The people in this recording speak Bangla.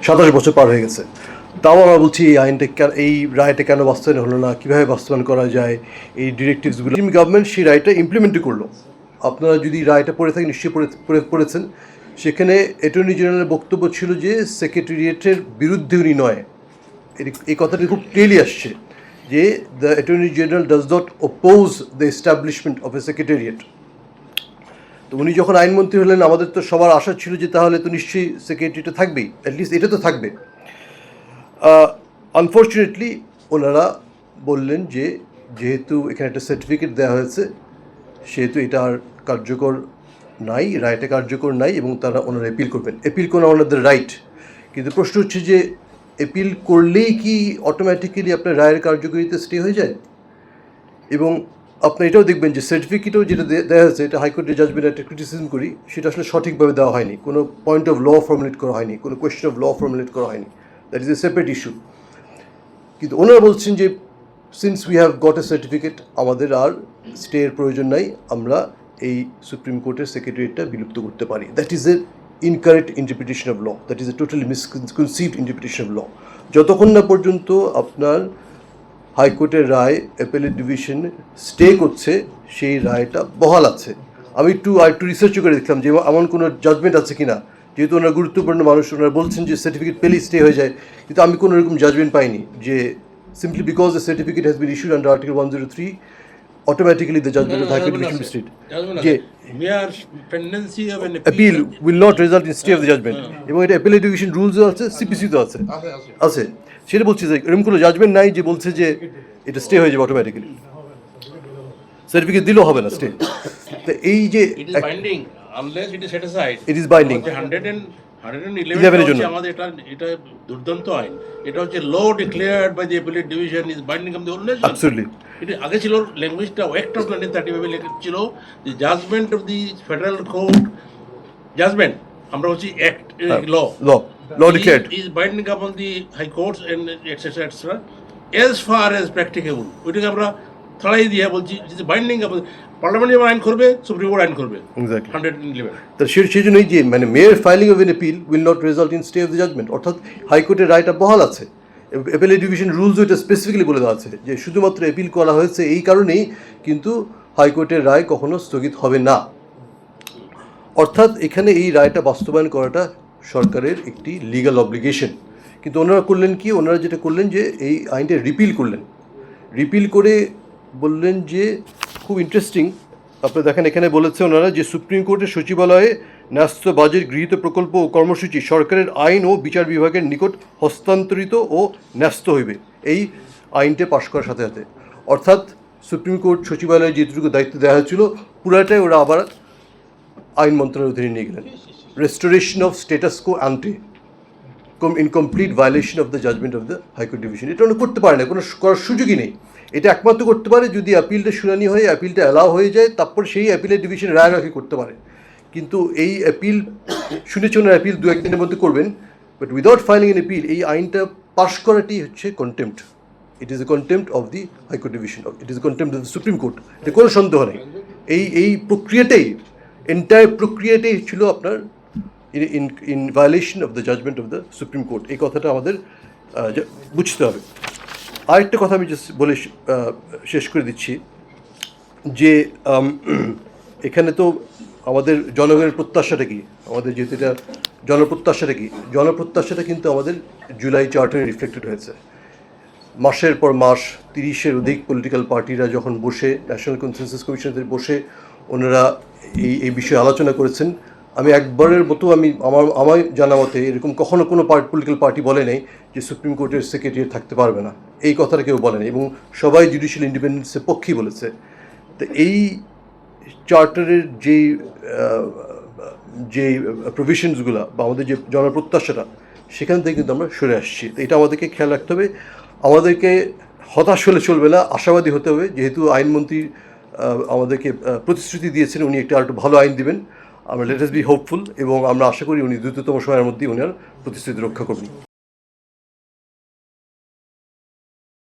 27 বছর পার হয়ে গেছে। তাও আমরা বলছি এই আইনটা এই রায়টা কেন বাস্তবায়ন হলো না, কীভাবে বাস্তবায়ন করা যায়, এই ডিরেক্টিভসগুলো গভর্নমেন্ট সেই রায়টা ইমপ্লিমেন্টই করলো। আপনারা যদি রায়টা পড়ে থাকেন, নিশ্চয়ই পড়েছেন। সেখানে অ্যাটর্নি জেনারেলের বক্তব্য ছিল যে সেক্রেটারিয়েটের বিরুদ্ধে উনি নয়, এই কথাটি খুব ক্লিয়ারলি আসছে যে the attorney general does not oppose the establishment of A secretariat. তো উনি যখন আইনমন্ত্রী হলেন, আমাদের তো সবার আশা ছিল যে তাহলে তো নিশ্চয়ই সেক্রেটারিটা থাকবেই, অ্যাটলিস্ট এটা তো থাকবে। আনফর্চুনেটলি ওনারা বললেন যে যেহেতু এখানে একটা সার্টিফিকেট দেওয়া হয়েছে সেহেতু এটা আর কার্যকর নাই, রায়টা কার্যকর নাই, এবং ওনারা অ্যাপিল করবেন। অ্যাপিল করা ওনাদের রাইট, কিন্তু প্রশ্ন হচ্ছে যে অ্যাপিল করলেই কি অটোমেটিক্যালি আপনার রায়ের কার্যকরিতা স্টে হয়ে যায়? এবং আপনি এটাও দেখবেন যে সার্টিফিকেটও যেটা দেওয়া হয়েছে, এটা হাইকোর্টের জাজমেন্ট একটা ক্রিটিসিজম করি, সেটা আসলে সঠিকভাবে দেওয়া হয়নি, কোনো পয়েন্ট অফ ল ফর্মুলেট করা হয়নি, কোনো কোয়েশ্চেন অফ ল ফর্মুলেট করা হয়নি। That is a separate issue. কিন্তু ওনারা বলছেন যে since we have got A certificate, আমাদের আর স্টের প্রয়োজন নাই, আমরা এই সুপ্রিম কোর্টের সেক্রেটারিয়েটটা বিলুপ্ত করতে পারি। That is a incorrect interpretation of law, that is a totally misconceived interpretation of law. যতক্ষণ না পর্যন্ত আপনার হাইকোর্টের রায় অ্যাপেলেট ডিভিশন স্টে করছে, সেই রায়টা বহাল আছে। আমি একটু রিসার্চও করে দেখলাম যে এমন কোনো জাজমেন্ট আছে কি না, যেহেতু ওনারা গুরুত্বপূর্ণ মানুষ, ওনারা বলছেন যে সার্টিফিকেট পেলেই স্টে হয়ে যায়, কিন্তু আমি কোনো রকম জাজমেন্ট পাইনি যে simply because the certificate has been issued under Article 103, automatically the judgment of the High Court division will be stayed. Mere pendency of an appeal will not result in stay of the judgment. এবং এটা appellate division rules আছে, CPC তো আছে, সেটা বলছি যে এরকম কোনো জাজমেন্ট নাই যে বলছে যে এটা স্টে হয়ে যাবে অটোমেটিক্যালি, সার্টিফিকেট দিলেও হবে না স্টে। তো এই যে it is binding unless it is set aside. it is binding 111 জন্য আমাদের এটা দুর্দান্ত আইন, এটা হচ্ছে law declared by the appellate division is binding on the whole nation. Absolutely. এটা আগে ছিল ল্যাঙ্গুয়েজটা অ্যাক্ট অফ 1935 লেখা ছিল the judgment of the federal court, judgment আমরা হচ্ছে act law declared is binding upon the high courts and etcetera etcetera as far as practicable. ওইটাকে আমরা ছাড়াই দিয়ে বলছি যে বাইন্ডিং আপন পার্লামেন্ট যেমন আইন করবে, সুপ্রিম কোর্ট আইন করবে। এক্স্যাক্টলি 111। তো সেই জন্যই যে মানে mere filing of an appeal will not result in stay of the judgment, অর্থাৎ হাইকোর্টের রায়টা বহাল আছে। অ্যাপেলেট ডিভিশন রুলস এটা স্পেসিফিক্যালি বলে দেওয়া আছে যে শুধুমাত্র অ্যাপিল করা হয়েছে এই কারণেই, কিন্তু হাইকোর্টের রায় কখনো স্থগিত হবে না। অর্থাৎ এখানে এই রায়টা বাস্তবায়ন করাটা সরকারের একটি লিগ্যাল অব্লিগেশন। কিন্তু ওনারা করলেন কি, ওনারা যেটা করলেন যে এই আইনটা রিপিল করলেন। রিপিল করে বললেন যে খুব ইন্টারেস্টিং, আপনারা দেখেন এখানে বলেছে ওনারা যে সুপ্রিম কোর্টের সচিবালয়ে ন্যস্ত বাজেট গৃহীত প্রকল্প ও কর্মসূচি সরকারের আইন ও বিচার বিভাগের নিকট হস্তান্তরিত ও ন্যস্ত হইবে এই আইনটা পাশ করার সাথে সাথে। অর্থাৎ সুপ্রিম কোর্ট সচিবালয়ে যেটুকু দায়িত্ব দেওয়া হয়েছিল পুরাটাই ওরা আবার আইন মন্ত্রণালয়ের অধীনে নিয়ে গেলেন। Restoration of status quo ante in complete violation of the judgment of the high court division. এটা ওরা করতে পারে না, কোনো করার সুযোগই নেই। এটা একমাত্র করতে পারে যদি অ্যাপিলটা শুনানি হয়ে অ্যাপিলটা অ্যালাউ হয়ে যায়, তারপর সেই অ্যাপিলের ডিভিশন রায়রাফি করতে পারে। কিন্তু এই অ্যাপিল শুনেছেন ওনার অ্যাপিল 2-1 দিনের মধ্যে করবেন, but without filing N appeal এই আইনটা পাশ করাটি হচ্ছে contempt. It is a contempt of the high court division, it is a contempt of the supreme court, এটা কোনো সন্দেহ নেই। এই প্রক্রিয়াটাই, এন্টায়ার প্রক্রিয়াটাই ছিল আপনার in violation of the judgment of the supreme court. এই কথাটা আমাদের বুঝতে হবে। আরেকটা কথা আমি জাস্ট বলে শেষ করে দিচ্ছি যে এখানে তো আমাদের জনগণের প্রত্যাশাটা কি, আমাদের যেহেতু এটা জনপ্রত্যাশাটা কি, জনপ্রত্যাশাটা কিন্তু আমাদের জুলাই চার্টারে রিফ্লেক্টেড হয়েছে। মাসের পর মাস 30-এর অধিক পলিটিক্যাল পার্টিরা যখন বসে ন্যাশনাল কনসেনসাস কমিশনের বসে ওনারা এই বিষয়ে আলোচনা করেছেন। আমি একবারের মতো আমার জানা মতে এরকম কখনো কোনো পলিটিক্যাল পার্টি বলে নেই যে সুপ্রিম কোর্টের সেক্রেটারি থাকতে পারবে না, এই কথাটা কেউ বলেনি, এবং সবাই জুডিশিয়াল ইন্ডিপেন্ডেন্সের পক্ষেই বলেছে। তো এই চার্টারের যেই প্রভিশনসগুলো বা আমাদের যে জনপ্রত্যাশাটা, সেখান থেকে কিন্তু আমরা সরে আসছি। তো এটা আমাদেরকে খেয়াল রাখতে হবে, আমাদেরকে হতাশ হলে চলবে না, আশাবাদী হতে হবে। যেহেতু আইনমন্ত্রী আমাদেরকে প্রতিশ্রুতি দিয়েছেন উনি আরেকটু ভালো আইন দিবেন, আমরা লেট আস বি হোপফুল, এবং আমরা আশা করি উনি দ্রুততম সময়ের মধ্যেই উনার প্রতিশ্রুতি রক্ষা করবেন।